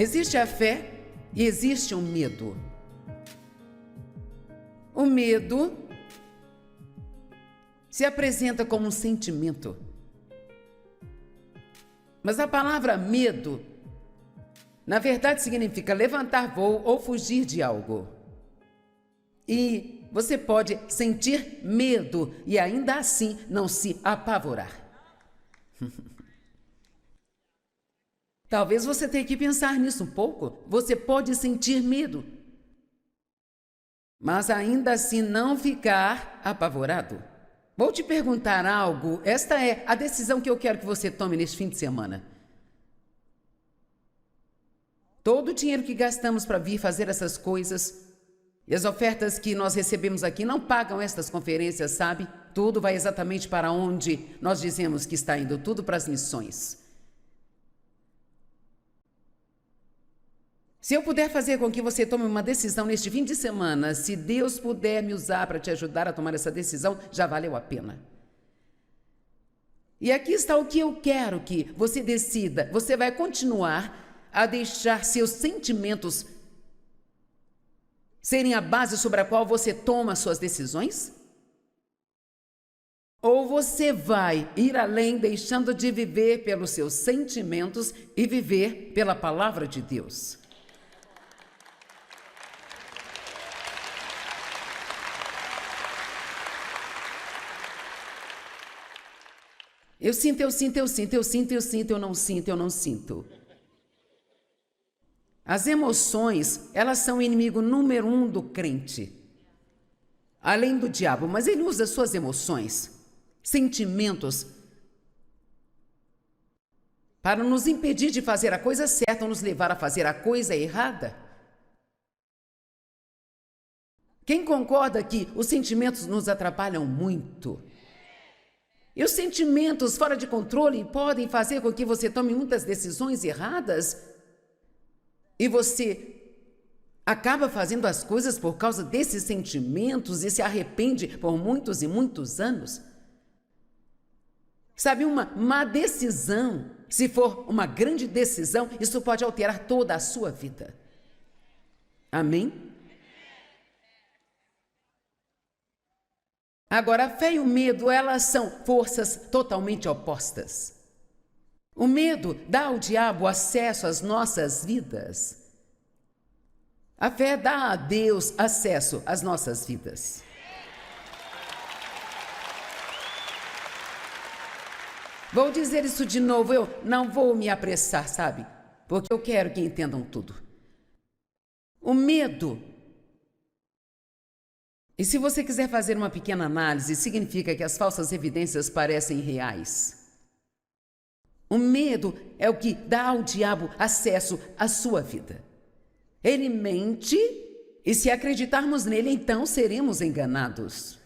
Existe a fé e existe o medo. O medo se apresenta como um sentimento. Mas a palavra medo, na verdade, significa levantar voo ou fugir de algo. E você pode sentir medo e ainda assim não se apavorar. Talvez você tenha que pensar nisso um pouco. Você pode sentir medo, mas ainda assim não ficar apavorado. Vou te perguntar algo. Esta é a decisão que eu quero que você tome neste fim de semana. Todo o dinheiro que gastamos para vir fazer essas coisas e as ofertas que nós recebemos aqui não pagam estas conferências, sabe? Tudo vai exatamente para onde nós dizemos que está indo, tudo para as missões. Se eu puder fazer com que você tome uma decisão neste fim de semana, se Deus puder me usar para te ajudar a tomar essa decisão, já valeu a pena. E aqui está o que eu quero que você decida. Você vai continuar a deixar seus sentimentos serem a base sobre a qual você toma suas decisões? Ou você vai ir além, deixando de viver pelos seus sentimentos e viver pela palavra de Deus? Eu sinto, eu sinto, eu sinto, eu sinto, eu sinto, eu não sinto, eu não sinto. As emoções, elas são o inimigo número 1 do crente. Além do diabo, mas ele usa suas emoções, sentimentos, para nos impedir de fazer a coisa certa ou nos levar a fazer a coisa errada. Quem concorda que os sentimentos nos atrapalham muito? E os sentimentos fora de controle podem fazer com que você tome muitas decisões erradas e você acaba fazendo as coisas por causa desses sentimentos e se arrepende por muitos e muitos anos. Sabe, uma má decisão, se for uma grande decisão, isso pode alterar toda a sua vida. Amém? Agora, a fé e o medo, elas são forças totalmente opostas. O medo dá ao diabo acesso às nossas vidas. A fé dá a Deus acesso às nossas vidas. Vou dizer isso de novo, eu não vou me apressar, sabe? Porque eu quero que entendam tudo. O medo. E se você quiser fazer uma pequena análise, significa que as falsas evidências parecem reais. O medo é o que dá ao diabo acesso à sua vida. Ele mente e se acreditarmos nele, então seremos enganados.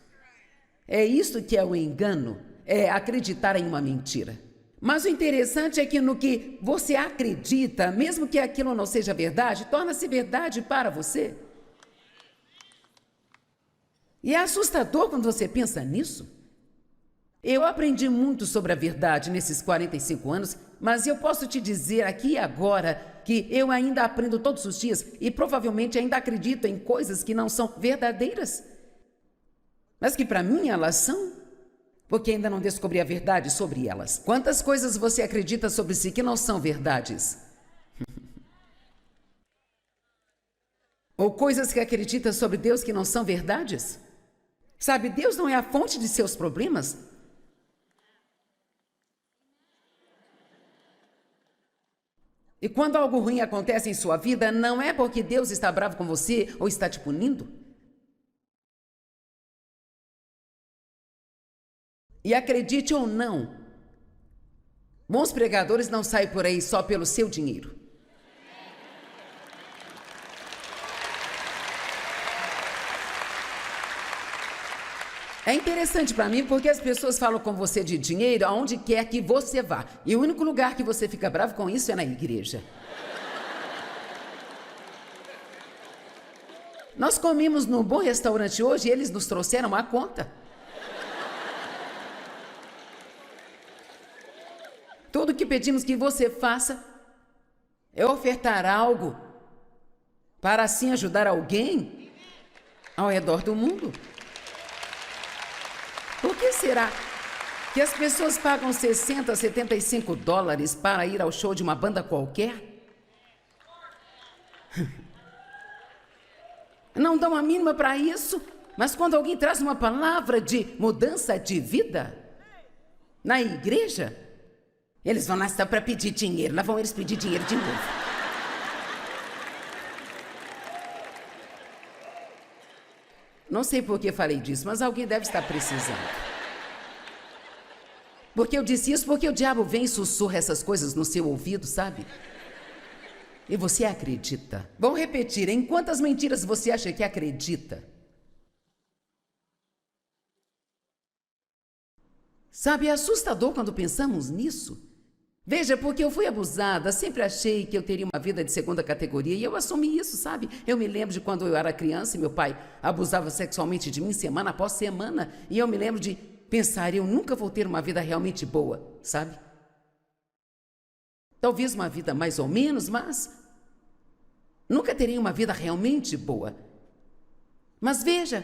É isso que é o engano, é acreditar em uma mentira. Mas o interessante é que no que você acredita, mesmo que aquilo não seja verdade, torna-se verdade para você. E é assustador quando você pensa nisso. Eu aprendi muito sobre a verdade nesses 45 anos, mas eu posso te dizer aqui e agora que eu ainda aprendo todos os dias e provavelmente ainda acredito em coisas que não são verdadeiras, mas que para mim elas são, porque ainda não descobri a verdade sobre elas. Quantas coisas você acredita sobre si que não são verdades? Ou coisas que acredita sobre Deus que não são verdades? Sabe, Deus não é a fonte de seus problemas. E quando algo ruim acontece em sua vida, não é porque Deus está bravo com você ou está te punindo. E acredite ou não, bons pregadores não saem por aí só pelo seu dinheiro. É interessante para mim porque as pessoas falam com você de dinheiro aonde quer que você vá. E o único lugar que você fica bravo com isso é na igreja. Nós comemos num bom restaurante hoje e eles nos trouxeram a conta. Tudo que pedimos que você faça é ofertar algo para assim ajudar alguém ao redor do mundo. Por que será que as pessoas pagam 60, 75 dólares para ir ao show de uma banda qualquer? Não dão a mínima para isso, mas quando alguém traz uma palavra de mudança de vida na igreja, eles vão lá só para pedir dinheiro, lá vão eles pedir dinheiro de novo. Não sei por que falei disso, mas alguém deve estar precisando. Porque eu disse isso porque o diabo vem e sussurra essas coisas no seu ouvido, sabe? E você acredita. Vou repetir, em quantas mentiras você acha que acredita? Sabe, é assustador quando pensamos nisso. Veja, porque eu fui abusada, sempre achei que eu teria uma vida de segunda categoria e eu assumi isso, sabe? Eu me lembro de quando eu era criança e meu pai abusava sexualmente de mim semana após semana. E eu me lembro de pensar, eu nunca vou ter uma vida realmente boa, sabe? Talvez uma vida mais ou menos, mas nunca terei uma vida realmente boa. Mas veja,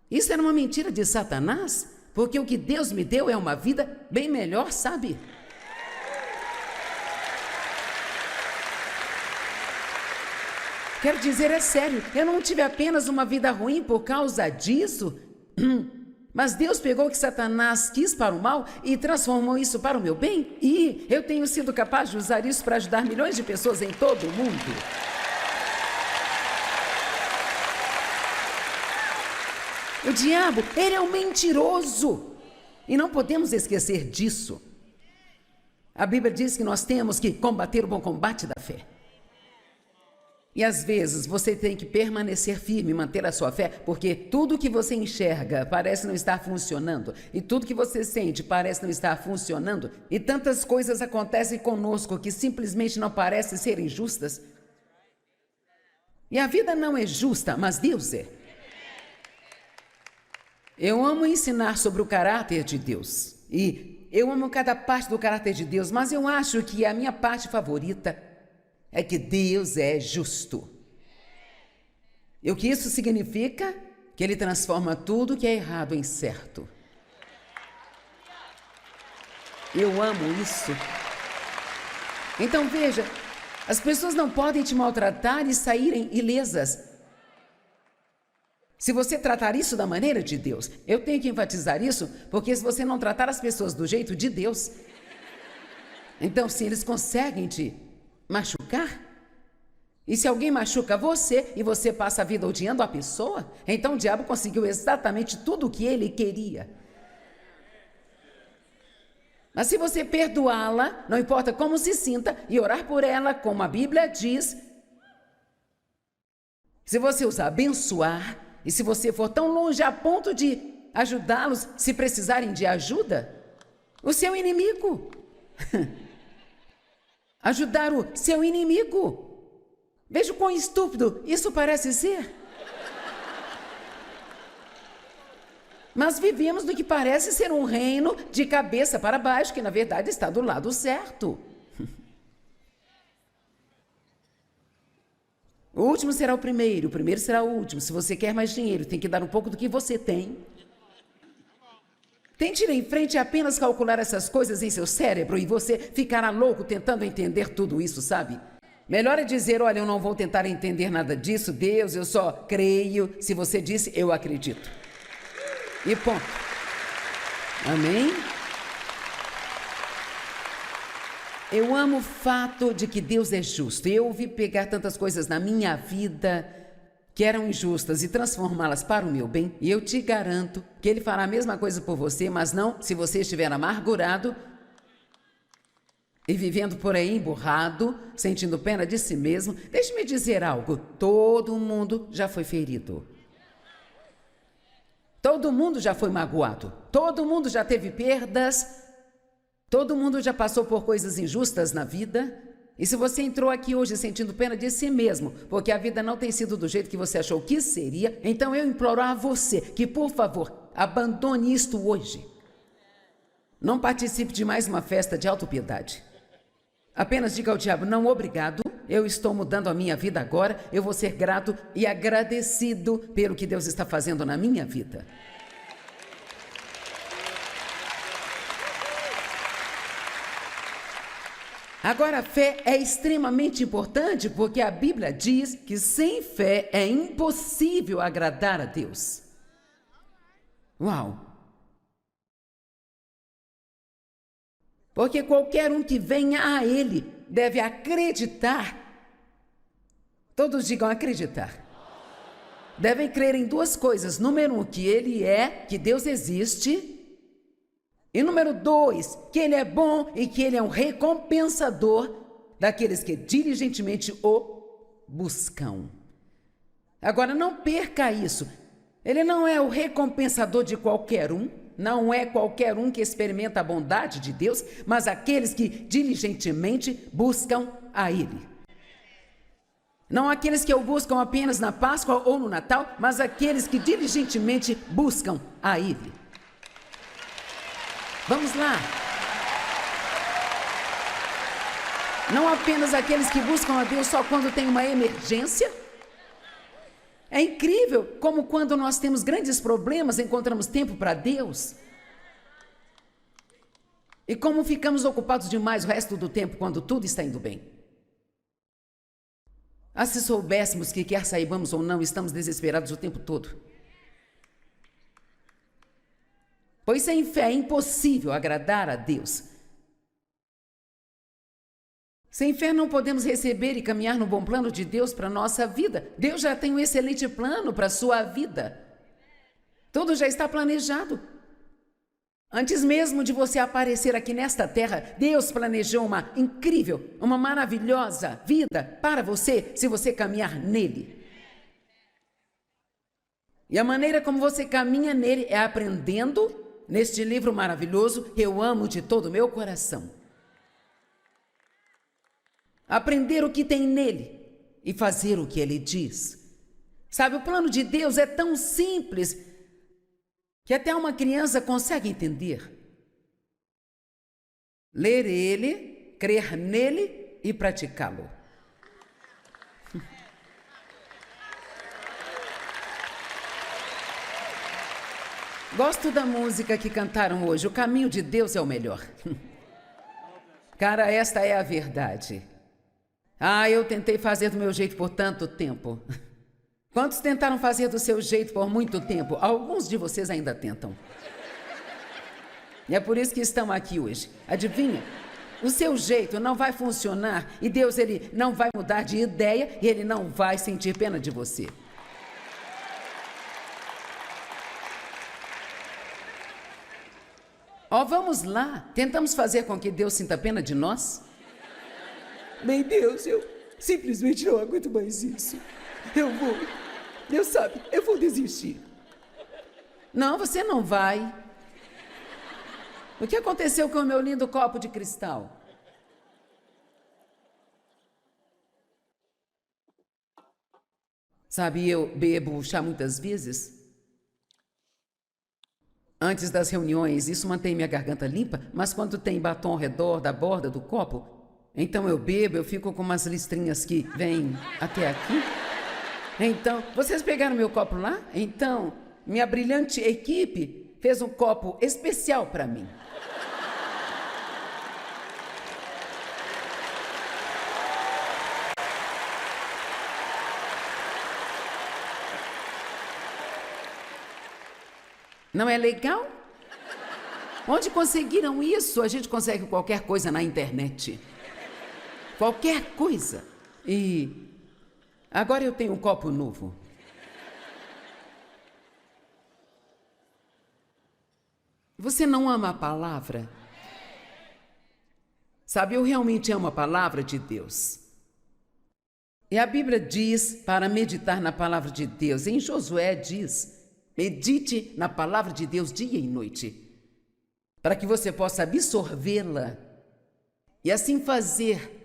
isso era uma mentira de Satanás, porque o que Deus me deu é uma vida bem melhor, sabe? Quero dizer, é sério, eu não tive apenas uma vida ruim por causa disso, mas Deus pegou o que Satanás quis para o mal e transformou isso para o meu bem, e eu tenho sido capaz de usar isso para ajudar milhões de pessoas em todo o mundo. O diabo, ele é um mentiroso, e não podemos esquecer disso. A Bíblia diz que nós temos que combater o bom combate da fé. E às vezes você tem que permanecer firme, manter a sua fé, porque tudo que você enxerga parece não estar funcionando, e tudo que você sente parece não estar funcionando, e tantas coisas acontecem conosco que simplesmente não parecem serem justas. E a vida não é justa, mas Deus é. Eu amo ensinar sobre o caráter de Deus, e eu amo cada parte do caráter de Deus, mas eu acho que a minha parte favorita é que Deus é justo. E o que isso significa? Que Ele transforma tudo que é errado em certo. Eu amo isso. Então veja, as pessoas não podem te maltratar e saírem ilesas. Se você tratar isso da maneira de Deus, eu tenho que enfatizar isso, porque se você não tratar as pessoas do jeito de Deus, então se eles conseguem te machucar, e se alguém machuca você e você passa a vida odiando a pessoa, então o diabo conseguiu exatamente tudo o que ele queria. Mas se você perdoá-la, não importa como se sinta, e orar por ela, como a Bíblia diz, se você os abençoar, e se você for tão longe a ponto de ajudá-los se precisarem de ajuda, o seu inimigo ajudar o seu inimigo. Veja o quão estúpido isso parece ser. Mas vivemos no que parece ser um reino de cabeça para baixo, que na verdade está do lado certo. O último será o primeiro será o último. Se você quer mais dinheiro, tem que dar um pouco do que você tem. Tente ir em frente e apenas calcular essas coisas em seu cérebro e você ficará louco tentando entender tudo isso, sabe? Melhor é dizer, olha, eu não vou tentar entender nada disso, Deus, eu só creio. Se você disse, eu acredito. E ponto. Amém? Eu amo o fato de que Deus é justo. Eu ouvi pegar tantas coisas na minha vida que eram injustas e transformá-las para o meu bem, e eu te garanto que Ele fará a mesma coisa por você, mas não se você estiver amargurado e vivendo por aí emburrado, sentindo pena de si mesmo. Deixe-me dizer algo, todo mundo já foi ferido. Todo mundo já foi magoado, todo mundo já teve perdas, todo mundo já passou por coisas injustas na vida. E se você entrou aqui hoje sentindo pena de si mesmo, porque a vida não tem sido do jeito que você achou que seria, então eu imploro a você que, por favor, abandone isto hoje. Não participe de mais uma festa de autopiedade. Apenas diga ao diabo: não, obrigado, eu estou mudando a minha vida agora, eu vou ser grato e agradecido pelo que Deus está fazendo na minha vida. Agora, a fé é extremamente importante porque a Bíblia diz que sem fé é impossível agradar a Deus. Uau! Porque qualquer um que venha a Ele deve acreditar. Todos digam acreditar. Devem crer em duas coisas. Número 1, que Ele é, que Deus existe. E número 2, que Ele é bom e que Ele é um recompensador daqueles que diligentemente o buscam. Agora, não perca isso. Ele não é o recompensador de qualquer um, não é qualquer um que experimenta a bondade de Deus, mas aqueles que diligentemente buscam a Ele. Não aqueles que o buscam apenas na Páscoa ou no Natal, mas aqueles que diligentemente buscam a Ele. Vamos lá. Não apenas aqueles que buscam a Deus só quando tem uma emergência. É incrível como quando nós temos grandes problemas encontramos tempo para Deus. E como ficamos ocupados demais o resto do tempo quando tudo está indo bem. Ah, se soubéssemos que quer saibamos ou não, estamos desesperados o tempo todo. Pois sem fé é impossível agradar a Deus. Sem fé não podemos receber e caminhar no bom plano de Deus para a nossa vida. Deus já tem um excelente plano para a sua vida. Tudo já está planejado. Antes mesmo de você aparecer aqui nesta terra, Deus planejou uma incrível, uma maravilhosa vida para você, se você caminhar nele. E a maneira como você caminha nele é aprendendo neste livro maravilhoso, Eu Amo de Todo o Meu Coração. Aprender o que tem nele e fazer o que ele diz. Sabe, o plano de Deus é tão simples que até uma criança consegue entender. Ler ele, crer nele e praticá-lo. Gosto da música que cantaram hoje. O caminho de Deus é o melhor. Cara, esta é a verdade. Ah, eu tentei fazer do meu jeito por tanto tempo. Quantos tentaram fazer do seu jeito por muito tempo? Alguns de vocês ainda tentam. E é por isso que estão aqui hoje. Adivinha? O seu jeito não vai funcionar e Deus, ele não vai mudar de ideia e ele não vai sentir pena de você. Vamos lá. Tentamos fazer com que Deus sinta pena de nós? Bem, Deus, eu simplesmente não aguento mais isso. Deus sabe, eu vou desistir. Não, você não vai. O que aconteceu com o meu lindo copo de cristal? Sabe, eu bebo chá muitas vezes. Antes das reuniões, isso mantém minha garganta limpa, mas quando tem batom ao redor da borda do copo, então eu bebo, eu fico com umas listrinhas que vêm até aqui. Então, vocês pegaram meu copo lá? Então, minha brilhante equipe fez um copo especial para mim. Não é legal? Onde conseguiram isso? A gente consegue qualquer coisa na internet. Qualquer coisa. E agora eu tenho um copo novo. Você não ama a palavra? Sabe, eu realmente amo a palavra de Deus. E a Bíblia diz para meditar na palavra de Deus. Em Josué diz: medite na palavra de Deus dia e noite, para que você possa absorvê-la e assim fazer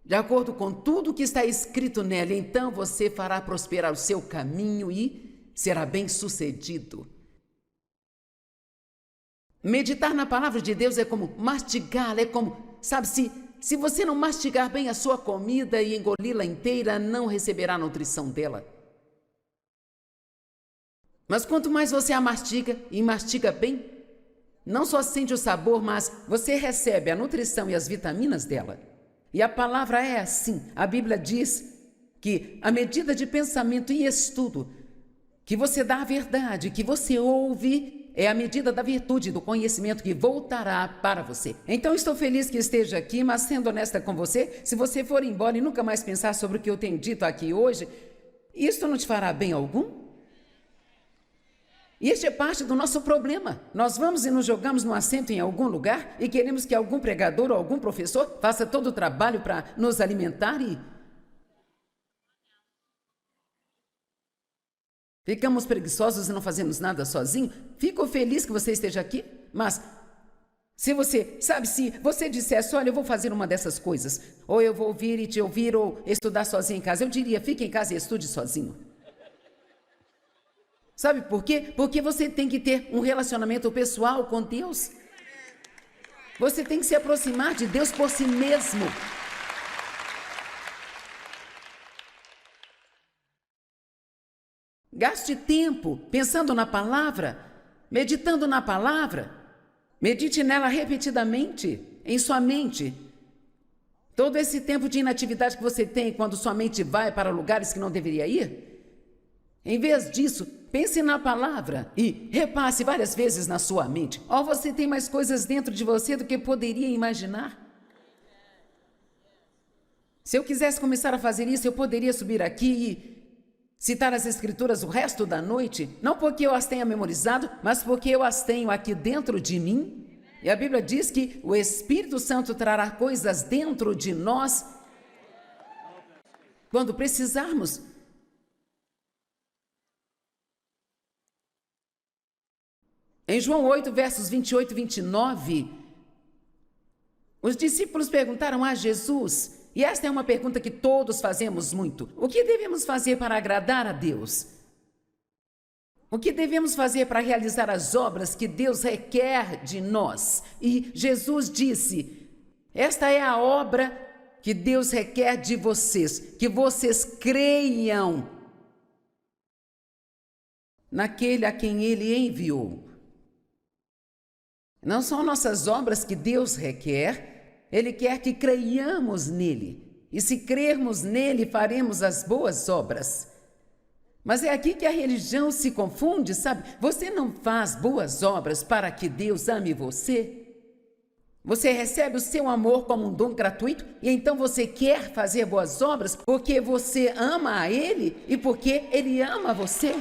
de acordo com tudo que está escrito nela. Então você fará prosperar o seu caminho e será bem-sucedido. Meditar na palavra de Deus é como mastigá-la, é como, sabe, se você não mastigar bem a sua comida e engoli-la inteira, não receberá a nutrição dela. Mas quanto mais você a mastiga e mastiga bem, não só sente o sabor, mas você recebe a nutrição e as vitaminas dela. E a palavra é assim. A Bíblia diz que a medida de pensamento e estudo que você dá à verdade, que você ouve, é a medida da virtude, do conhecimento que voltará para você. Então estou feliz que esteja aqui, mas sendo honesta com você, se você for embora e nunca mais pensar sobre o que eu tenho dito aqui hoje, isto não te fará bem algum? E este é parte do nosso problema. Nós vamos e nos jogamos num assento em algum lugar e queremos que algum pregador ou algum professor faça todo o trabalho para nos alimentar e ficamos preguiçosos e não fazemos nada sozinho. Fico feliz que você esteja aqui, mas se você dissesse, olha, eu vou fazer uma dessas coisas, ou eu vou ouvir e te ouvir, ou estudar sozinho em casa, eu diria, fique em casa e estude sozinho. Sabe por quê? Porque você tem que ter um relacionamento pessoal com Deus. Você tem que se aproximar de Deus por si mesmo. Gaste tempo pensando na palavra, meditando na palavra. Medite nela repetidamente, em sua mente. Todo esse tempo de inatividade que você tem quando sua mente vai para lugares que não deveria ir, em vez disso, pense na palavra e repasse várias vezes na sua mente. Você tem mais coisas dentro de você do que poderia imaginar. Se eu quisesse começar a fazer isso, eu poderia subir aqui e citar as Escrituras o resto da noite, não porque eu as tenha memorizado, mas porque eu as tenho aqui dentro de mim. E a Bíblia diz que o Espírito Santo trará coisas dentro de nós quando precisarmos. Em João 8, versos 28 e 29, os discípulos perguntaram a Jesus, e esta é uma pergunta que todos fazemos muito: o que devemos fazer para agradar a Deus? O que devemos fazer para realizar as obras que Deus requer de nós? E Jesus disse: esta é a obra que Deus requer de vocês, que vocês creiam naquele a quem Ele enviou. Não são nossas obras que Deus requer, Ele quer que creiamos nele. E se crermos nele, faremos as boas obras. Mas é aqui que a religião se confunde, sabe? Você não faz boas obras para que Deus ame você. Você recebe o seu amor como um dom gratuito e então você quer fazer boas obras porque você ama a Ele e porque Ele ama você.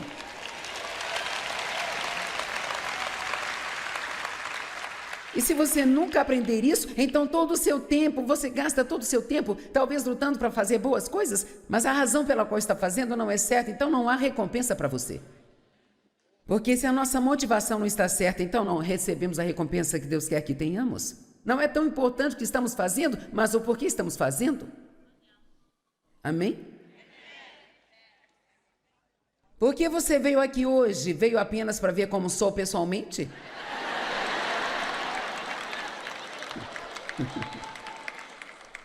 E se você nunca aprender isso, então todo o seu tempo, você gasta todo o seu tempo, talvez lutando para fazer boas coisas, mas a razão pela qual está fazendo não é certa, então não há recompensa para você. Porque se a nossa motivação não está certa, então não recebemos a recompensa que Deus quer que tenhamos. Não é tão importante o que estamos fazendo, mas o porquê estamos fazendo. Amém? Por que você veio aqui hoje? Veio apenas para ver como sou pessoalmente?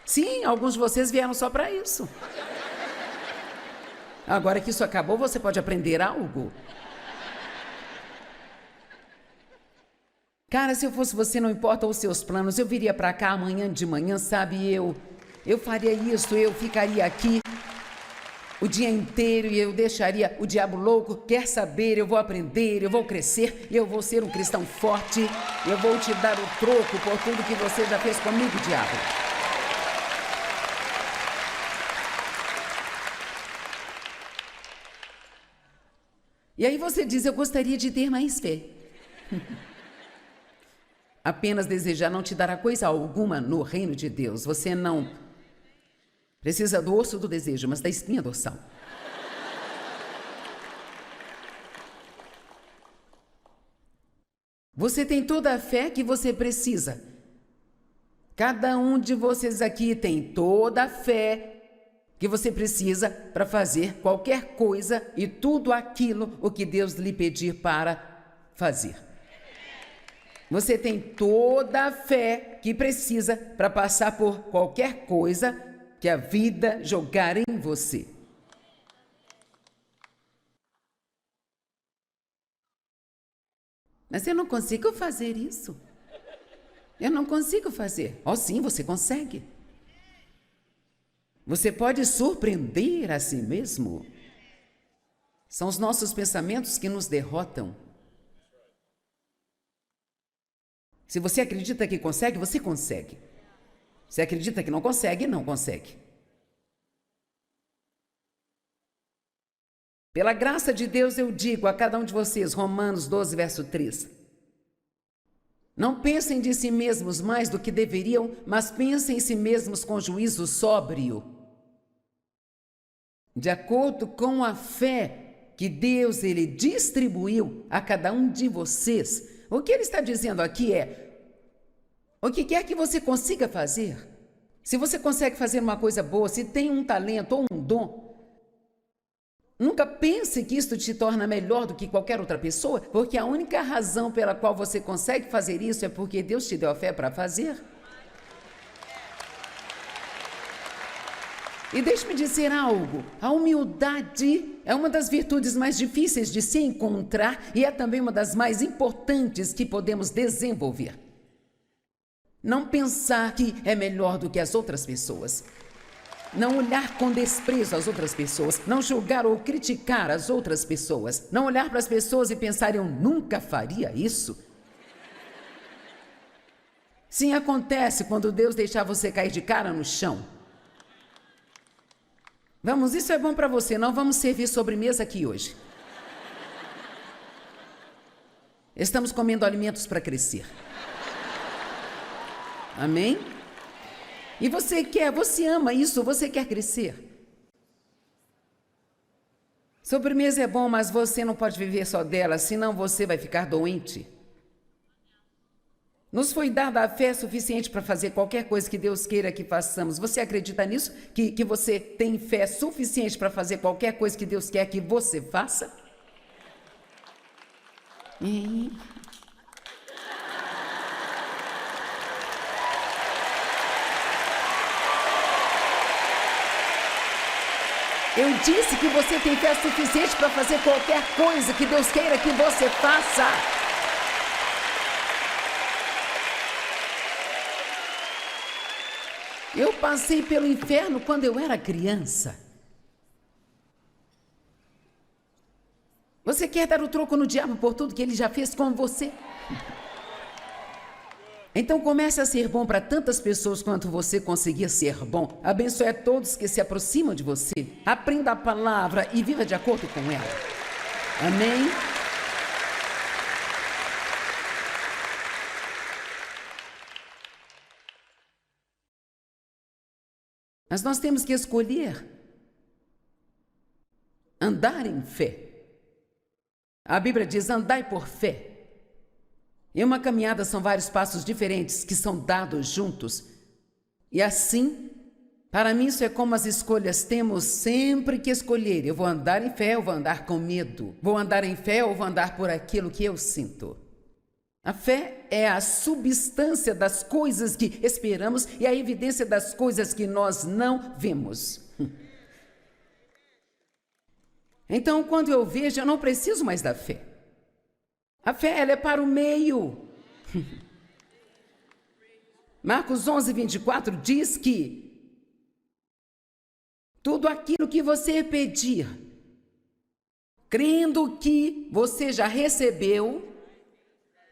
Sim, alguns de vocês vieram só para isso. Agora que isso acabou, você pode aprender algo. Cara, se eu fosse você, não importa os seus planos, eu viria para cá amanhã de manhã, sabe? Eu faria isso, eu ficaria aqui o dia inteiro e eu deixaria o diabo louco. Quer saber, eu vou aprender, eu vou crescer, eu vou ser um cristão forte, eu vou te dar o troco por tudo que você já fez comigo, diabo. E aí você diz, eu gostaria de ter mais fé. Apenas desejar não te dará coisa alguma no reino de Deus. Você não precisa do osso do desejo, mas da espinha dorsal. Você tem toda a fé que você precisa. Cada um de vocês aqui tem toda a fé que você precisa para fazer qualquer coisa e tudo aquilo o que Deus lhe pedir para fazer. Você tem toda a fé que precisa para passar por qualquer coisa que a vida jogar em você. Mas eu não consigo fazer isso. Eu não consigo fazer. Oh, sim, você consegue. Você pode surpreender a si mesmo. São os nossos pensamentos que nos derrotam. Se você acredita que consegue, você consegue. Se acredita que não consegue, não consegue. Pela graça de Deus eu digo a cada um de vocês, Romanos 12, verso 3. Não pensem de si mesmos mais do que deveriam, mas pensem em si mesmos com juízo sóbrio. De acordo com a fé que Deus ele distribuiu a cada um de vocês. O que ele está dizendo aqui é, o que quer que você consiga fazer, se você consegue fazer uma coisa boa, se tem um talento ou um dom, nunca pense que isto te torna melhor do que qualquer outra pessoa, porque a única razão pela qual você consegue fazer isso é porque Deus te deu a fé para fazer. E deixe-me dizer algo, a humildade é uma das virtudes mais difíceis de se encontrar e é também uma das mais importantes que podemos desenvolver. Não pensar que é melhor do que as outras pessoas. Não olhar com desprezo as outras pessoas, não julgar ou criticar as outras pessoas, não olhar para as pessoas e pensar, eu nunca faria isso. Sim, acontece quando Deus deixar você cair de cara no chão. Vamos, isso é bom para você, não vamos servir sobremesa aqui hoje. Estamos comendo alimentos para crescer. Amém? E você ama isso, você quer crescer. Sobremesa é bom, mas você não pode viver só dela, senão você vai ficar doente. Nos foi dada a fé suficiente para fazer qualquer coisa que Deus queira que façamos. Você acredita nisso? Que você tem fé suficiente para fazer qualquer coisa que Deus quer que você faça? Eu disse que você tem fé suficiente para fazer qualquer coisa que Deus queira que você faça. Eu passei pelo inferno quando eu era criança. Você quer dar o troco no diabo por tudo que ele já fez com você? Então comece a ser bom para tantas pessoas quanto você conseguir ser bom. Abençoe a todos que se aproximam de você. Aprenda a palavra e viva de acordo com ela. Amém? Mas nós temos que escolher andar em fé. A Bíblia diz, andai por fé. Em uma caminhada são vários passos diferentes que são dados juntos. E assim, para mim isso é como as escolhas. Temos sempre que escolher. Eu vou andar em fé ou vou andar com medo? Vou andar em fé ou vou andar por aquilo que eu sinto? A fé é a substância das coisas que esperamos e a evidência das coisas que nós não vemos. Então, quando eu vejo, eu não preciso mais da fé. A fé, ela é para o meio. Marcos 11, 24 diz que tudo aquilo que você pedir, crendo que você já recebeu,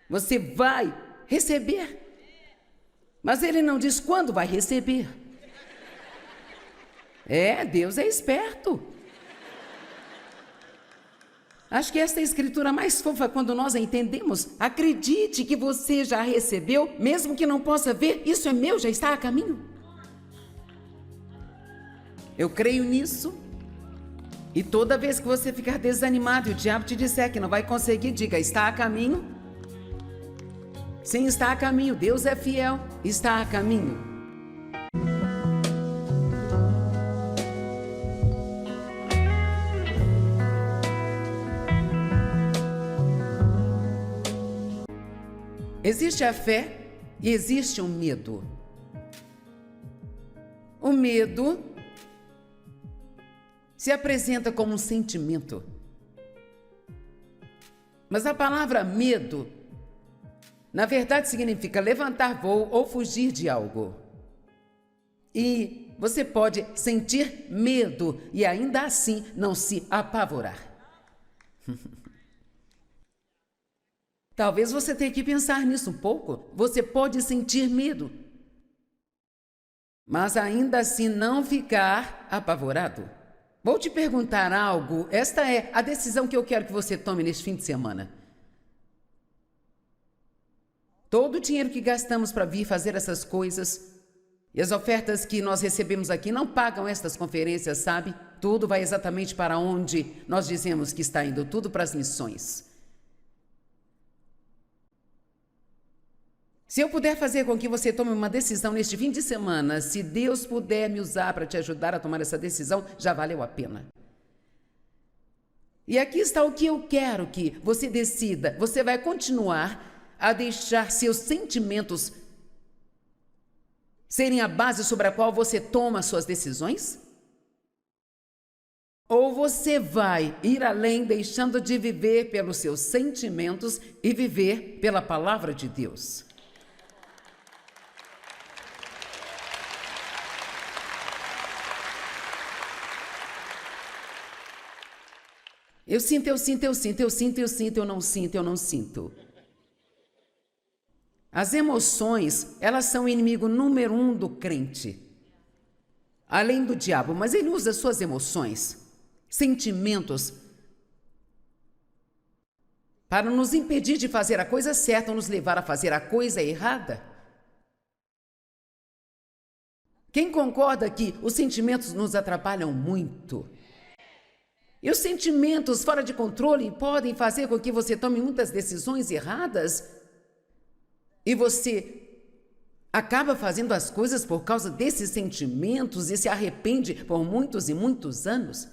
você vai receber. Mas ele não diz quando vai receber. Deus é esperto. Acho que esta é a escritura mais fofa quando nós a entendemos. Acredite que você já recebeu, mesmo que não possa ver, isso é meu, já está a caminho. Eu creio nisso. E toda vez que você ficar desanimado e o diabo te disser que não vai conseguir, diga, está a caminho. Sim, está a caminho. Deus é fiel, está a caminho. Existe a fé e existe o medo. O medo se apresenta como um sentimento. Mas a palavra medo, na verdade, significa levantar voo ou fugir de algo. E você pode sentir medo e ainda assim não se apavorar. Talvez você tenha que pensar nisso um pouco. Você pode sentir medo, mas ainda assim não ficar apavorado. Vou te perguntar algo. Esta é a decisão que eu quero que você tome neste fim de semana. Todo o dinheiro que gastamos para vir fazer essas coisas e as ofertas que nós recebemos aqui não pagam estas conferências, sabe? Tudo vai exatamente para onde nós dizemos que está indo, tudo para as missões. Se eu puder fazer com que você tome uma decisão neste fim de semana, se Deus puder me usar para te ajudar a tomar essa decisão, já valeu a pena. E aqui está o que eu quero que você decida. Você vai continuar a deixar seus sentimentos serem a base sobre a qual você toma suas decisões? Ou você vai ir além, deixando de viver pelos seus sentimentos e viver pela palavra de Deus? Eu sinto, eu sinto, eu sinto, eu sinto, eu sinto, eu não sinto, eu não sinto. As emoções, elas são o inimigo número 1 do crente. Além do diabo, mas ele usa suas emoções, sentimentos, para nos impedir de fazer a coisa certa ou nos levar a fazer a coisa errada. Quem concorda que os sentimentos nos atrapalham muito? E os sentimentos fora de controle podem fazer com que você tome muitas decisões erradas e você acaba fazendo as coisas por causa desses sentimentos e se arrepende por muitos e muitos anos.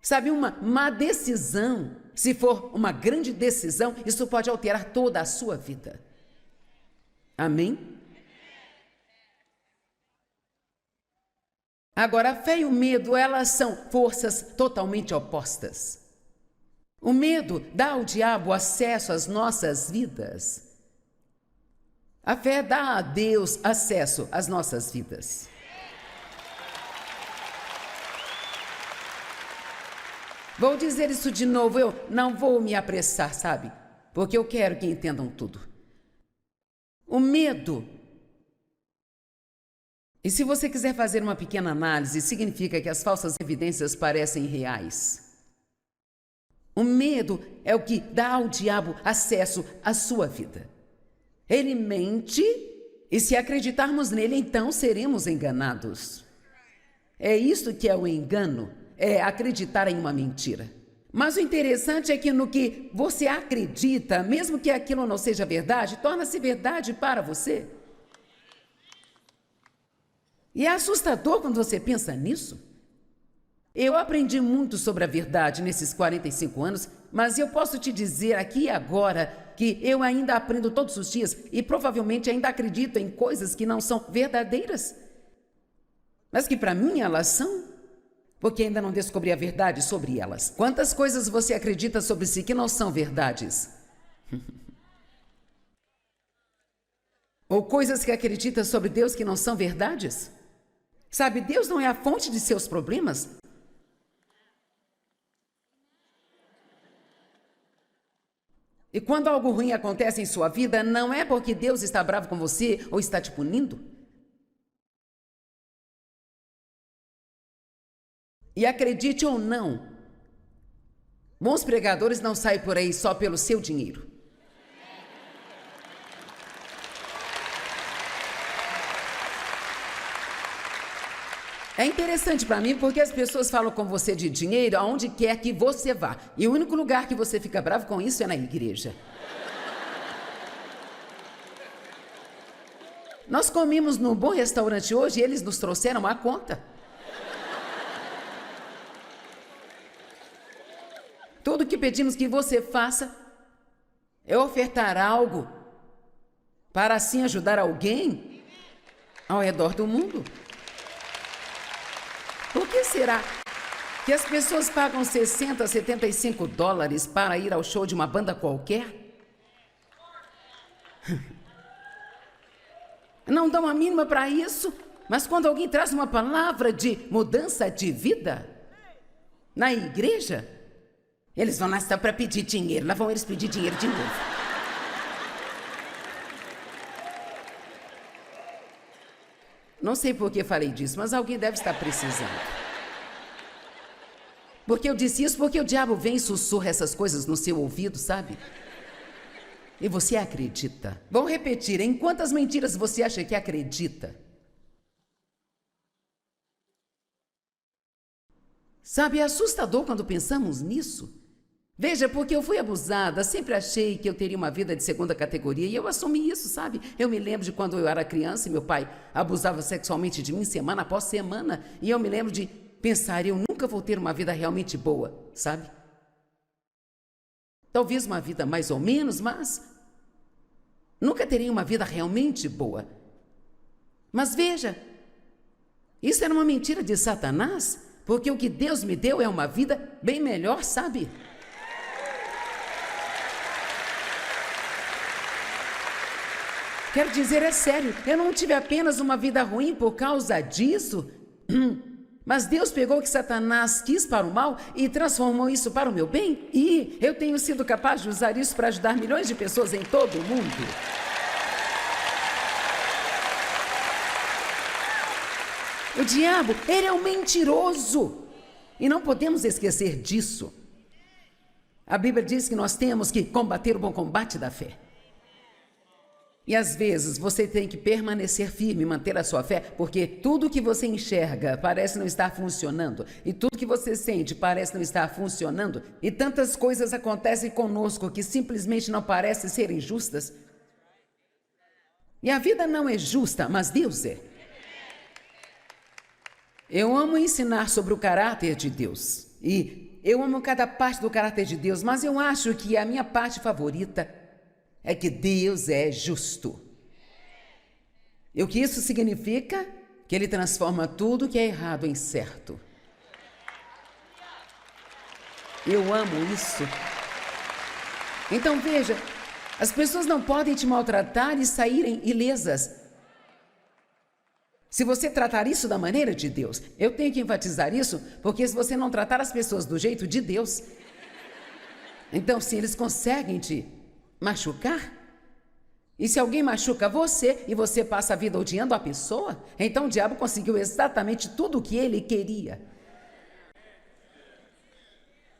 Sabe, uma má decisão, se for uma grande decisão, isso pode alterar toda a sua vida. Amém? Agora, a fé e o medo, elas são forças totalmente opostas. O medo dá ao diabo acesso às nossas vidas. A fé dá a Deus acesso às nossas vidas. Vou dizer isso de novo, eu não vou me apressar, sabe? Porque eu quero que entendam tudo. O medo, e se você quiser fazer uma pequena análise, significa que as falsas evidências parecem reais. O medo é o que dá ao diabo acesso à sua vida. Ele mente e se acreditarmos nele, então seremos enganados. É isso que é o engano, é acreditar em uma mentira. Mas o interessante é que no que você acredita, mesmo que aquilo não seja verdade, torna-se verdade para você. E é assustador quando você pensa nisso. Eu aprendi muito sobre a verdade nesses 45 anos, mas eu posso te dizer aqui e agora que eu ainda aprendo todos os dias e provavelmente ainda acredito em coisas que não são verdadeiras, mas que para mim elas são, porque ainda não descobri a verdade sobre elas. Quantas coisas você acredita sobre si que não são verdades? Ou coisas que acredita sobre Deus que não são verdades? Sabe, Deus não é a fonte de seus problemas. E quando algo ruim acontece em sua vida, não é porque Deus está bravo com você ou está te punindo. E acredite ou não, bons pregadores não saem por aí só pelo seu dinheiro. É interessante para mim porque as pessoas falam com você de dinheiro aonde quer que você vá. E o único lugar que você fica bravo com isso é na igreja. Nós comemos num bom restaurante hoje e eles nos trouxeram a conta. Tudo que pedimos que você faça, É ofertar algo para assim ajudar alguém ao redor do mundo. Por que será que as pessoas pagam 60, 75 dólares para ir ao show de uma banda qualquer? Não dão a mínima para isso, mas quando alguém traz uma palavra de mudança de vida na igreja, eles vão lá só para pedir dinheiro. Lá vão eles pedir dinheiro de novo. Não sei por que falei disso, mas alguém deve estar precisando. Porque eu disse isso porque o diabo vem e sussurra essas coisas no seu ouvido, sabe? E você acredita. Vou repetir, em quantas mentiras você acha que acredita? Sabe, é assustador quando pensamos nisso. Veja, porque eu fui abusada, sempre achei que eu teria uma vida de segunda categoria e eu assumi isso, sabe? Eu me lembro de quando eu era criança e meu pai abusava sexualmente de mim semana após semana e eu me lembro de pensar, eu nunca vou ter uma vida realmente boa, sabe? Talvez uma vida mais ou menos, mas nunca terei uma vida realmente boa. Mas veja, isso era uma mentira de Satanás, porque o que Deus me deu é uma vida bem melhor, sabe? Quero dizer, é sério, eu não tive apenas uma vida ruim por causa disso, mas Deus pegou o que Satanás quis para o mal e transformou isso para o meu bem, e eu tenho sido capaz de usar isso para ajudar milhões de pessoas em todo o mundo. O diabo, ele é um mentiroso, e não podemos esquecer disso. A Bíblia diz que nós temos que combater o bom combate da fé. E às vezes você tem que permanecer firme, manter a sua fé, porque tudo que você enxerga parece não estar funcionando, e tudo que você sente parece não estar funcionando, e tantas coisas acontecem conosco que simplesmente não parecem serem justas. E a vida não é justa, mas Deus é. Eu amo ensinar sobre o caráter de Deus, e eu amo cada parte do caráter de Deus, mas eu acho que a minha parte favorita é que Deus é justo. E o que isso significa? Que Ele transforma tudo que é errado em certo. Eu amo isso. Então veja, as pessoas não podem te maltratar e saírem ilesas. Se você tratar isso da maneira de Deus, eu tenho que enfatizar isso, porque se você não tratar as pessoas do jeito de Deus, então se eles conseguem te machucar, e se alguém machuca você e você passa a vida odiando a pessoa, então o diabo conseguiu exatamente tudo o que ele queria.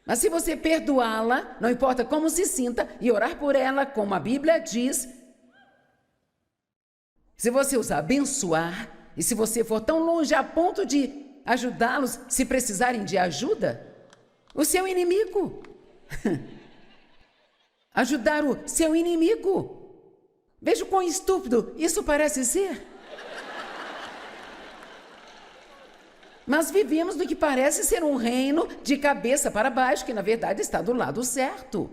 Mas se você perdoá-la, não importa como se sinta, e orar por ela, como a Bíblia diz, se você os abençoar, e se você for tão longe a ponto de ajudá-los se precisarem de ajuda, o seu inimigo ajudar o seu inimigo. Veja o quão estúpido isso parece ser. Mas vivemos no que parece ser um reino de cabeça para baixo, que na verdade está do lado certo.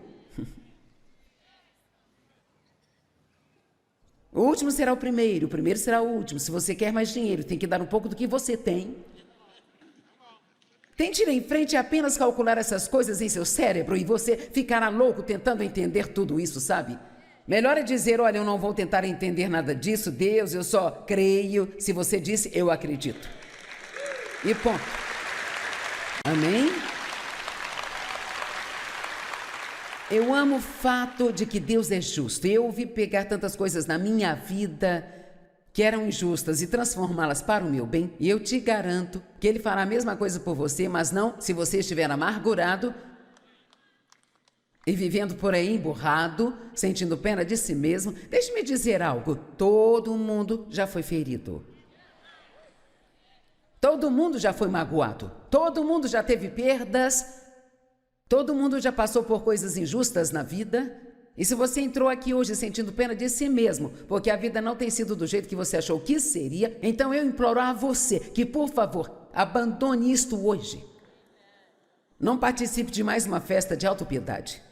O último será o primeiro será o último. Se você quer mais dinheiro, tem que dar um pouco do que você tem. Tente ir em frente e apenas calcular essas coisas em seu cérebro e você ficará louco tentando entender tudo isso, sabe? Melhor é dizer, olha, eu não vou tentar entender nada disso, Deus, eu só creio. Se você disse, eu acredito. E ponto. Amém? Eu amo o fato de que Deus é justo. Eu ouvi pegar tantas coisas na minha vida que eram injustas e transformá-las para o meu bem, e eu te garanto que Ele fará a mesma coisa por você, mas não se você estiver amargurado e vivendo por aí emburrado, sentindo pena de si mesmo. Deixe-me dizer algo, todo mundo já foi ferido. Todo mundo já foi magoado, todo mundo já teve perdas, todo mundo já passou por coisas injustas na vida. E se você entrou aqui hoje sentindo pena de si mesmo, porque a vida não tem sido do jeito que você achou que seria, então eu imploro a você que, por favor, abandone isto hoje. Não participe de mais uma festa de autopiedade.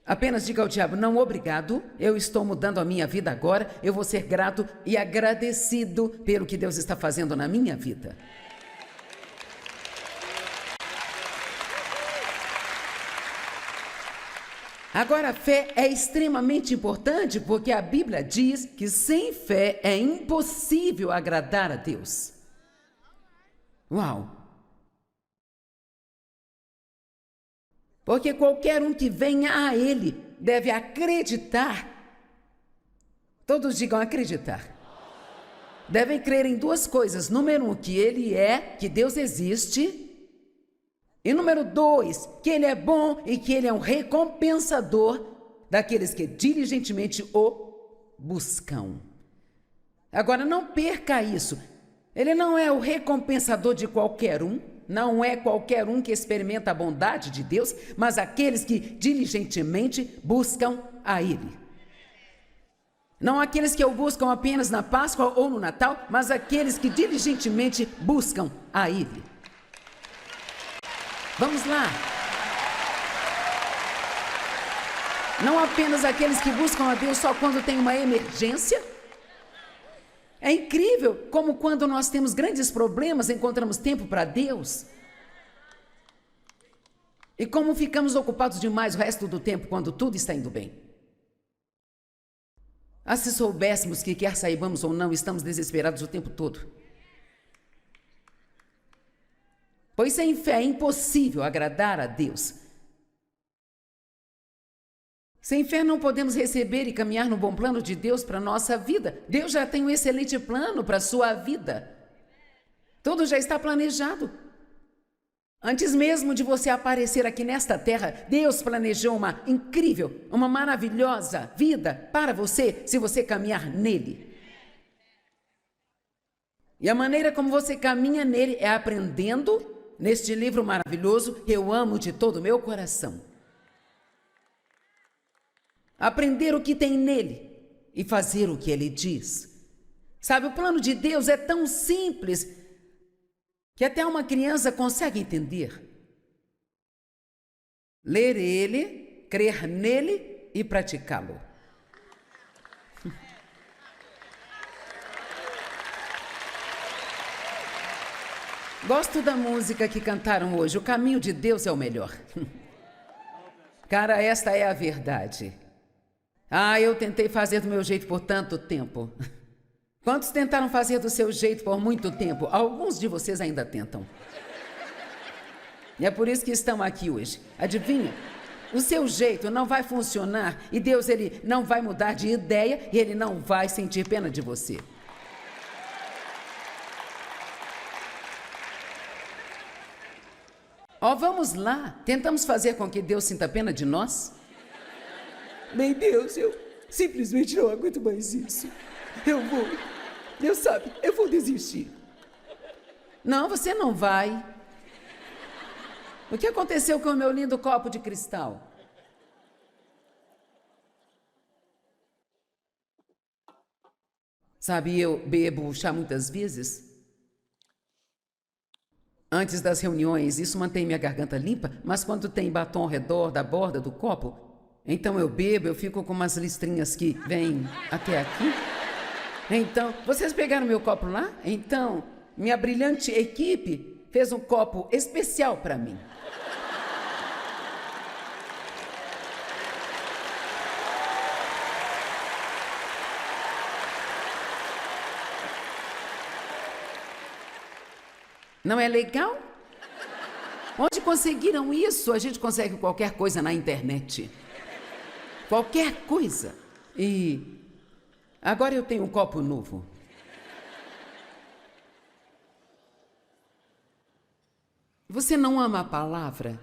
Apenas diga ao diabo: não, obrigado, eu estou mudando a minha vida agora, eu vou ser grato e agradecido pelo que Deus está fazendo na minha vida. Agora, a fé é extremamente importante porque a Bíblia diz que sem fé é impossível agradar a Deus. Uau! Porque qualquer um que venha a Ele deve acreditar. Todos digam acreditar. Devem crer em duas coisas. Número 1, que Ele é, que Deus existe. E número 2, que Ele é bom e que Ele é um recompensador daqueles que diligentemente o buscam. Agora, não perca isso. Ele não é o recompensador de qualquer um, não é qualquer um que experimenta a bondade de Deus, mas aqueles que diligentemente buscam a Ele. Não aqueles que o buscam apenas na Páscoa ou no Natal, mas aqueles que diligentemente buscam a Ele. Vamos lá. Não apenas aqueles que buscam a Deus só quando tem uma emergência. É incrível como quando nós temos grandes problemas encontramos tempo para Deus. E como ficamos ocupados demais o resto do tempo quando tudo está indo bem. Ah, se soubéssemos que quer saibamos ou não, estamos desesperados o tempo todo. Pois sem fé é impossível agradar a Deus. Sem fé não podemos receber e caminhar no bom plano de Deus para a nossa vida. Deus já tem um excelente plano para a sua vida. Tudo já está planejado. Antes mesmo de você aparecer aqui nesta terra, Deus planejou uma incrível, uma maravilhosa vida para você, se você caminhar nele. E a maneira como você caminha nele é aprendendo neste livro maravilhoso que eu amo de todo o meu coração. Aprender o que tem nele e fazer o que ele diz. Sabe, o plano de Deus é tão simples que até uma criança consegue entender. Ler ele, crer nele e praticá-lo. Gosto da música que cantaram hoje. O caminho de Deus é o melhor. Cara, esta é a verdade. Ah, eu tentei fazer do meu jeito por tanto tempo. Quantos tentaram fazer do seu jeito por muito tempo? Alguns de vocês ainda tentam. E é por isso que estão aqui hoje. Adivinha? O seu jeito não vai funcionar e Deus ele não vai mudar de ideia e ele não vai sentir pena de você. Ó, vamos lá. Tentamos fazer com que Deus sinta pena de nós? Bem, Deus, eu simplesmente não aguento mais isso. Deus sabe, eu vou desistir. Não, você não vai. O que aconteceu com o meu lindo copo de cristal? Sabe, eu bebo chá muitas vezes. Antes das reuniões, isso mantém minha garganta limpa, mas quando tem batom ao redor da borda do copo, então eu bebo, eu fico com umas listrinhas que vêm até aqui. Então, vocês pegaram meu copo lá? Então, minha brilhante equipe fez um copo especial para mim. Não é legal? Onde conseguiram isso? A gente consegue qualquer coisa na internet. Qualquer coisa. E agora eu tenho um copo novo. Você não ama a palavra?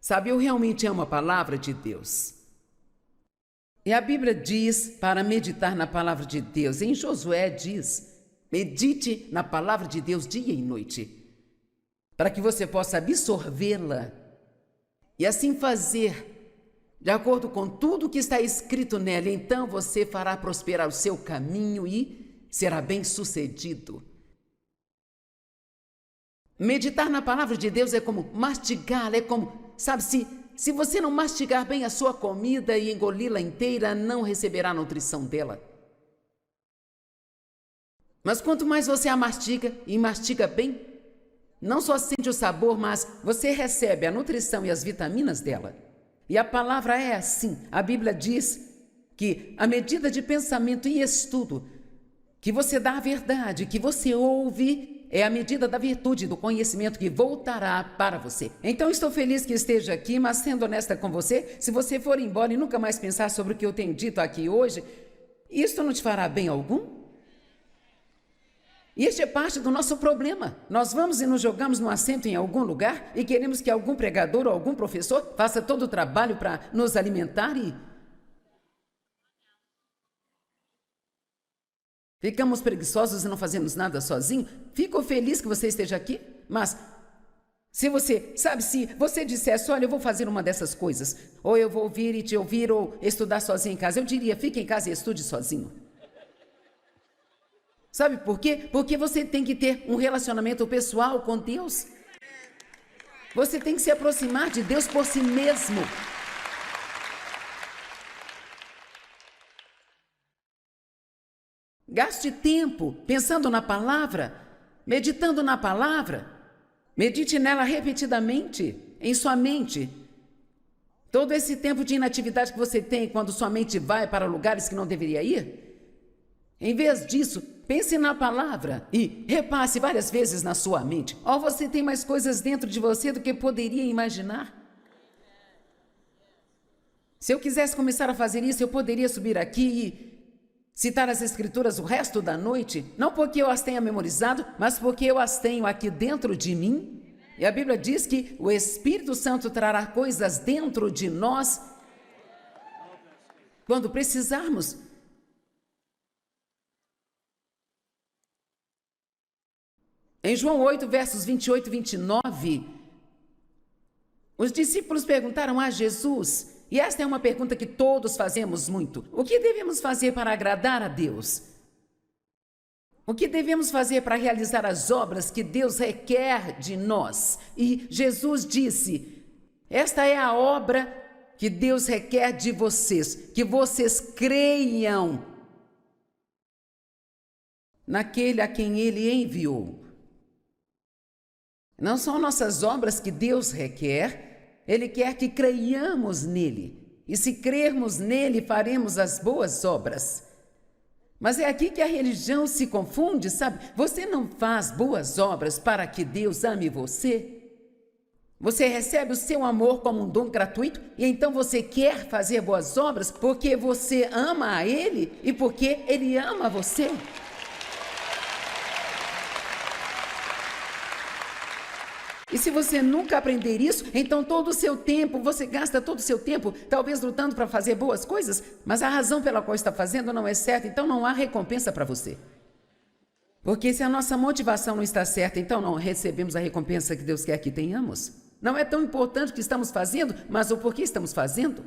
Sabe, eu realmente amo a palavra de Deus. E a Bíblia diz para meditar na palavra de Deus. Em Josué diz: medite na palavra de Deus dia e noite, para que você possa absorvê-la e assim fazer de acordo com tudo que está escrito nela. Então você fará prosperar o seu caminho e será bem-sucedido. Meditar na palavra de Deus é como mastigá-la, é como, sabe, se você não mastigar bem a sua comida e engoli-la inteira, não receberá a nutrição dela. Mas quanto mais você a mastiga e mastiga bem, não só sente o sabor, mas você recebe a nutrição e as vitaminas dela. E a palavra é assim. A Bíblia diz que a medida de pensamento e estudo que você dá à verdade, que você ouve, é a medida da virtude, do conhecimento que voltará para você. Então estou feliz que esteja aqui, mas sendo honesta com você, se você for embora e nunca mais pensar sobre o que eu tenho dito aqui hoje, isso não te fará bem algum? E este é parte do nosso problema. Nós vamos e nos jogamos num assento em algum lugar e queremos que algum pregador ou algum professor faça todo o trabalho para nos alimentar e ficamos preguiçosos e não fazemos nada sozinho. Fico feliz que você esteja aqui, mas se você dissesse, olha, eu vou fazer uma dessas coisas, ou eu vou ouvir e te ouvir, ou estudar sozinho em casa, eu diria, fique em casa e estude sozinho. Sabe por quê? Porque você tem que ter um relacionamento pessoal com Deus. Você tem que se aproximar de Deus por si mesmo. Gaste tempo pensando na palavra, meditando na palavra. Medite nela repetidamente, em sua mente. Todo esse tempo de inatividade que você tem quando sua mente vai para lugares que não deveria ir, em vez disso, pense na palavra e repasse várias vezes na sua mente. Oh, você tem mais coisas dentro de você do que poderia imaginar. Se eu quisesse começar a fazer isso, eu poderia subir aqui e citar as Escrituras o resto da noite, não porque eu as tenha memorizado, mas porque eu as tenho aqui dentro de mim. E a Bíblia diz que o Espírito Santo trará coisas dentro de nós quando precisarmos. Em João 8, versos 28 e 29, os discípulos perguntaram a Jesus, e esta é uma pergunta que todos fazemos muito: o que devemos fazer para agradar a Deus? O que devemos fazer para realizar as obras que Deus requer de nós? E Jesus disse: esta é a obra que Deus requer de vocês, que vocês creiam naquele a quem Ele enviou. Não são nossas obras que Deus requer, Ele quer que creiamos nele. E se crermos nele, faremos as boas obras. Mas é aqui que a religião se confunde, sabe? Você não faz boas obras para que Deus ame você. Você recebe o seu amor como um dom gratuito e então você quer fazer boas obras porque você ama a Ele e porque Ele ama você. E se você nunca aprender isso, então todo o seu tempo, você gasta todo o seu tempo, talvez lutando para fazer boas coisas, mas a razão pela qual está fazendo não é certa, então não há recompensa para você. Porque se a nossa motivação não está certa, então não recebemos a recompensa que Deus quer que tenhamos. Não é tão importante o que estamos fazendo, mas o porquê estamos fazendo.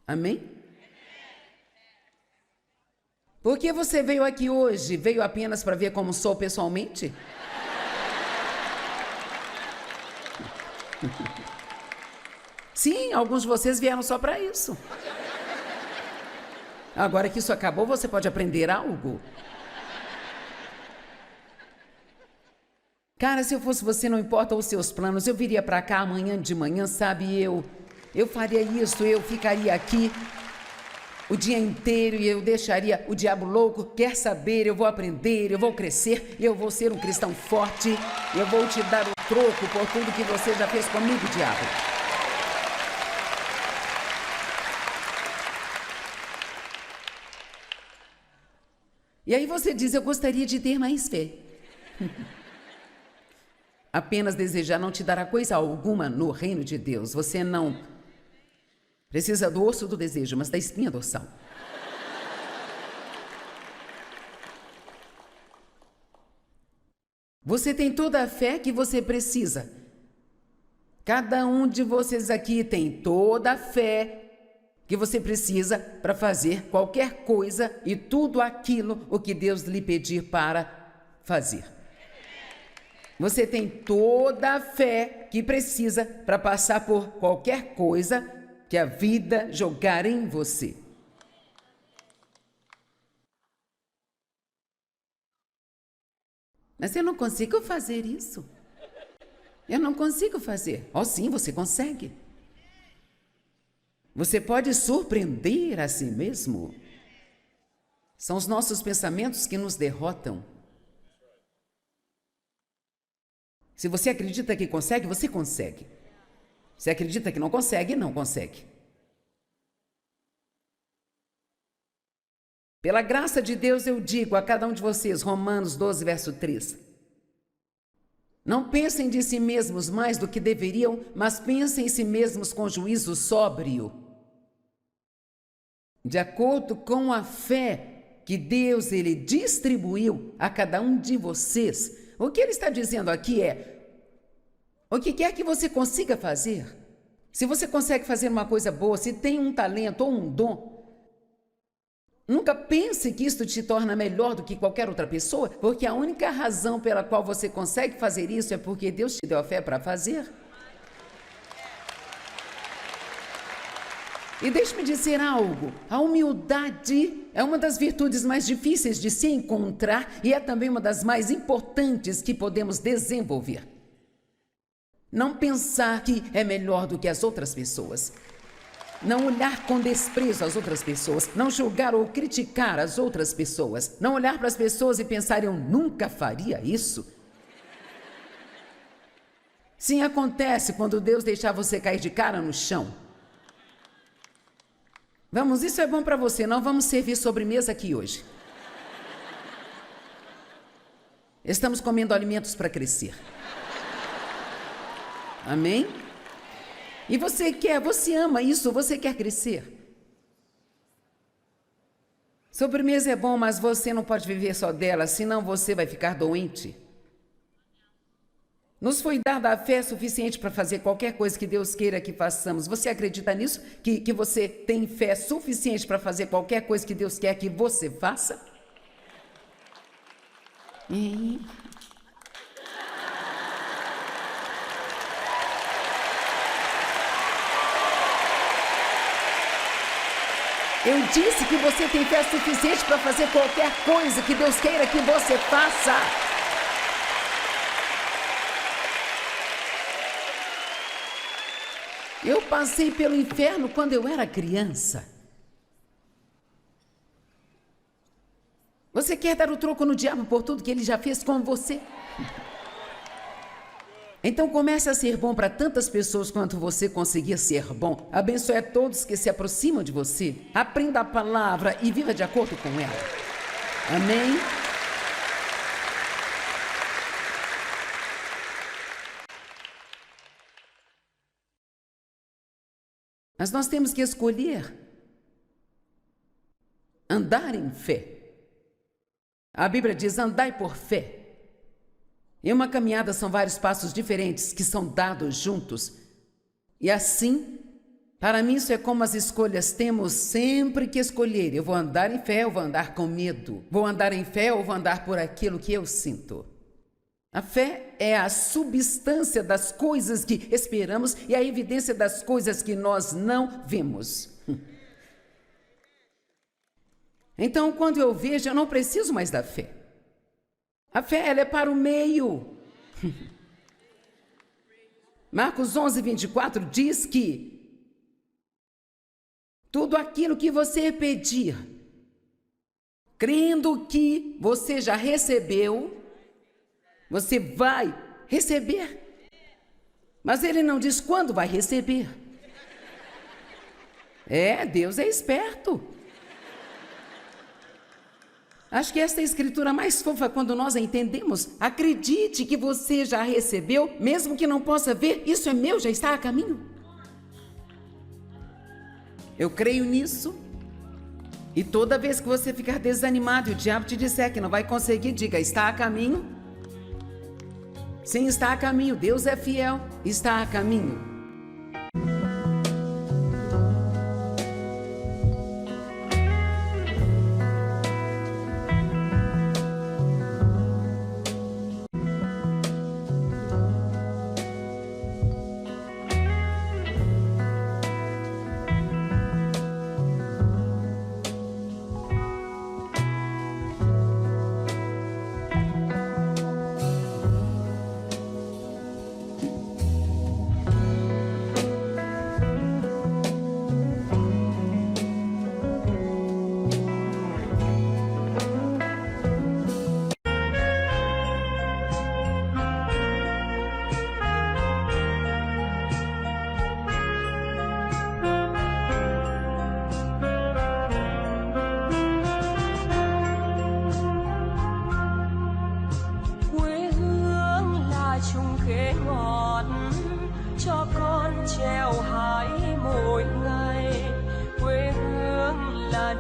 Amém? Por que você veio aqui hoje? Veio apenas para ver como sou pessoalmente? Sim, alguns de vocês vieram só para isso. Agora que isso acabou, você pode aprender algo. Cara, se eu fosse você, não importa os seus planos, eu viria para cá amanhã de manhã, sabe? Eu faria isso, eu ficaria aqui o dia inteiro e eu deixaria o diabo louco. Quer saber, eu vou aprender, eu vou crescer, eu vou ser um cristão forte, eu vou te dar o troco por tudo que você já fez comigo, diabo. E aí você diz, eu gostaria de ter mais fé. Apenas desejar não te dará coisa alguma no reino de Deus. Você não precisa do osso do desejo, mas da espinha dorsal. Você tem toda a fé que você precisa. Cada um de vocês aqui tem toda a fé que você precisa para fazer qualquer coisa e tudo aquilo o que Deus lhe pedir para fazer. Você tem toda a fé que precisa para passar por qualquer coisa que a vida jogar em você. Mas eu não consigo fazer isso. Eu não consigo fazer. Oh, sim, você consegue. Você pode surpreender a si mesmo. São os nossos pensamentos que nos derrotam. Se você acredita que consegue, você consegue. Se acredita que não consegue, não consegue. Pela graça de Deus, eu digo a cada um de vocês, Romanos 12, verso 3. Não pensem de si mesmos mais do que deveriam, mas pensem em si mesmos com juízo sóbrio. De acordo com a fé que Deus ele distribuiu a cada um de vocês. O que ele está dizendo aqui é, o que quer que você consiga fazer, se você consegue fazer uma coisa boa, se tem um talento ou um dom, nunca pense que isto te torna melhor do que qualquer outra pessoa, porque a única razão pela qual você consegue fazer isso é porque Deus te deu a fé para fazer. E deixe-me dizer algo, a humildade é uma das virtudes mais difíceis de se encontrar e é também uma das mais importantes que podemos desenvolver. Não pensar que é melhor do que as outras pessoas. Não olhar com desprezo as outras pessoas. Não julgar ou criticar as outras pessoas. Não olhar para as pessoas e pensar, eu nunca faria isso. Sim, acontece quando Deus deixar você cair de cara no chão. Vamos, isso é bom para você, não vamos servir sobremesa aqui hoje. Estamos comendo alimentos para crescer. Amém? E você ama isso, você quer crescer. Sobremesa é bom, mas você não pode viver só dela, senão você vai ficar doente. Nos foi dada a fé suficiente para fazer qualquer coisa que Deus queira que façamos. Você acredita nisso? Que você tem fé suficiente para fazer qualquer coisa que Deus quer que você faça? Eu disse que você tem fé suficiente para fazer qualquer coisa que Deus queira que você faça. Eu passei pelo inferno quando eu era criança. Você quer dar o troco no diabo por tudo que ele já fez com você? Então comece a ser bom para tantas pessoas quanto você conseguir ser bom. Abençoe a todos que se aproximam de você. Aprenda a palavra e viva de acordo com ela. Amém? Mas nós temos que escolher andar em fé. A Bíblia diz, andai por fé. Em uma caminhada são vários passos diferentes que são dados juntos. E assim, para mim isso é como as escolhas. Temos sempre que escolher. Eu vou andar em fé ou vou andar com medo? Vou andar em fé ou vou andar por aquilo que eu sinto? A fé é a substância das coisas que esperamos e a evidência das coisas que nós não vemos. Então, quando eu vejo, eu não preciso mais da fé. A fé, ela é para o meio. Marcos 11, 24 diz que tudo aquilo que você pedir, crendo que você já recebeu, você vai receber. Mas ele não diz quando vai receber. Deus é esperto. Acho que esta é a escritura mais fofa quando nós a entendemos. Acredite que você já recebeu, mesmo que não possa ver, isso é meu, já está a caminho. Eu creio nisso. E toda vez que você ficar desanimado e o diabo te disser que não vai conseguir, diga, está a caminho. Sim, está a caminho. Deus é fiel, está a caminho.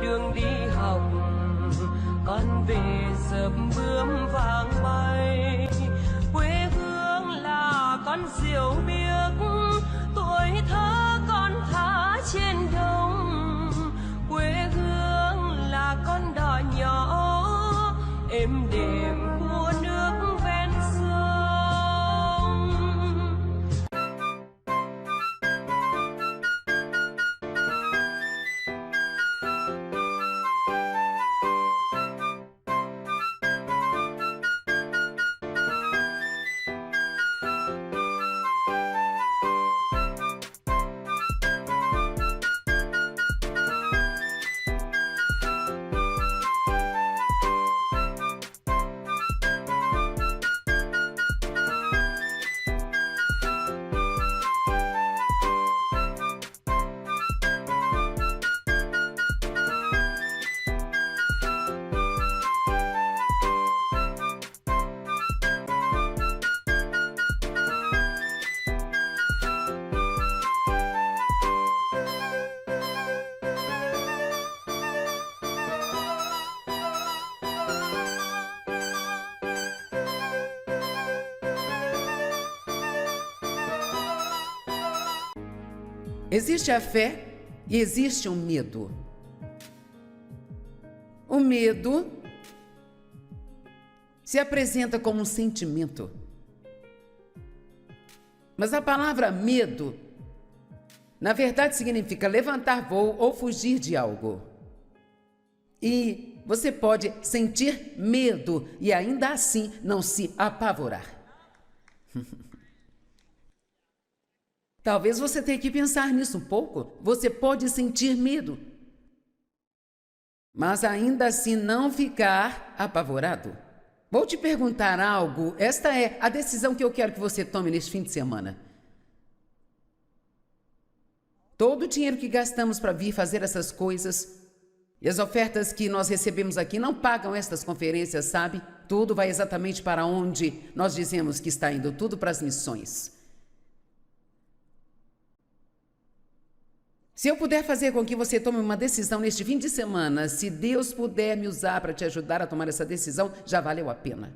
đường đi học, con về dợp bướm vàng bay. Quê hương là con diều biếc, tuổi thơ con thả trên đồng. Quê hương là con đò nhỏ êm đềm của nước ven sông. Existe a fé e existe o medo. O medo se apresenta como um sentimento. Mas a palavra medo, na verdade, significa levantar voo ou fugir de algo. E você pode sentir medo e ainda assim não se apavorar. Talvez você tenha que pensar nisso um pouco. Você pode sentir medo, mas ainda assim não ficar apavorado. Vou te perguntar algo. Esta é a decisão que eu quero que você tome neste fim de semana. Todo o dinheiro que gastamos para vir fazer essas coisas e as ofertas que nós recebemos aqui não pagam estas conferências, sabe? Tudo vai exatamente para onde nós dizemos que está indo, tudo para as missões. Se eu puder fazer com que você tome uma decisão neste fim de semana, se Deus puder me usar para te ajudar a tomar essa decisão, já valeu a pena.